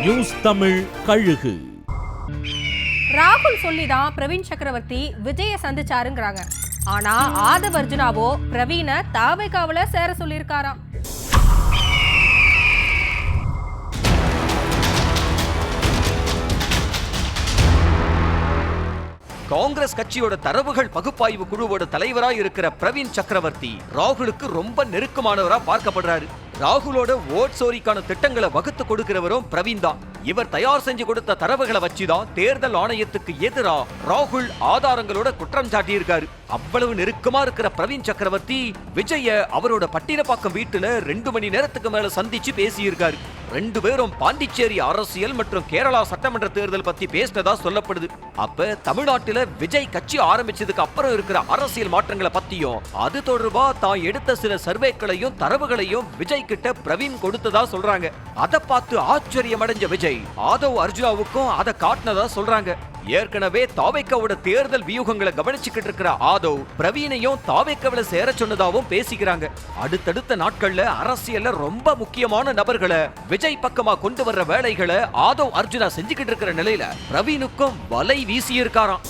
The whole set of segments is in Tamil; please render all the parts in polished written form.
நியூஸ் தமிழ் கழுகு. ராகுல் சொல்லிதான் பிரவீன் சக்கரவர்த்தி விஜய சந்திச்சாருங்கிறாங்க. ஆனா ஆதவ் அர்ஜுனாவோ பிரவீனை தாவேகாவுல சேர சொல்லியிருக்காராம். காங்கிரஸ் கட்சியோட தரவுகள் பகுப்பாய்வு குழுவோட தலைவராய் இருக்கிற பிரவீன் சக்கரவர்த்தி ராகுலுக்கு ரொம்ப நெருக்கமானவரா பார்க்கப்படுறாரு. ராகுலோட ஓட் சோரிக்கான திட்டங்களை வகுத்து கொடுக்கிறவரும் பிரவீன் தான். இவர் தயார் செஞ்சு கொடுத்த தரவுகளை வச்சுதான் தேர்தல் ஆணையத்துக்கு எதிரா ராகுல் ஆதாரங்களோட குற்றம் சாட்டியிருக்காரு. அவ்வளவு நெருக்கமா இருக்கிற பிரவீன் சக்கரவர்த்தி விஜய அவரோட பட்டினப்பாக்கம் வீட்டுல 2 மணி நேரத்துக்கு மேல சந்திச்சு பேசியிருக்காரு. 2 பேரும் பாண்டிச்சேரி அரசியல் மற்றும் கேரளா சட்டமன்ற தேர்தல் பத்தி பேசினதா சொல்லப்படுது. அப்ப தமிழ்நாட்டில விஜய் கட்சி ஆரம்பிச்சதுக்கு அப்புறம் இருக்கிற அரசியல் மாற்றங்களை பத்தியும் அது தொடர்பா தான் எடுத்த சில சர்வேக்களையும் தரவுகளையும் விஜய் கிட்ட பிரவீன் கொடுத்ததா சொல்றாங்க. அதை பார்த்து ஆச்சரியம் அடைஞ்ச விஜய் ஆதவ் அர்ஜுனாவுக்கும் அதை காட்டினதா சொல்றாங்க. ஏற்கனவே தாவேகாவோட தேர்தல் வியூகங்களை கவனிச்சுக்கிட்டு இருக்கிற ஆதவ் பிரவீனையும் தாவேகாவில சேர சொன்னதாவும் பேசிக்கிறாங்க. அடுத்தடுத்த நாட்கள்ல அரசியல்ல ரொம்ப முக்கியமான நபர்களை விஜய் பக்கமா கொண்டு வர்ற வேலைகளை ஆதவ் அர்ஜுனா செஞ்சுக்கிட்டு இருக்கிற நிலையில பிரவீனுக்கும் வலை வீசியிருக்காராம்.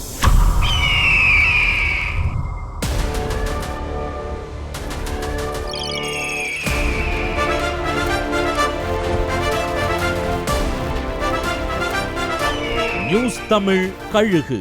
நியூஸ் தமிழ் கழுகு.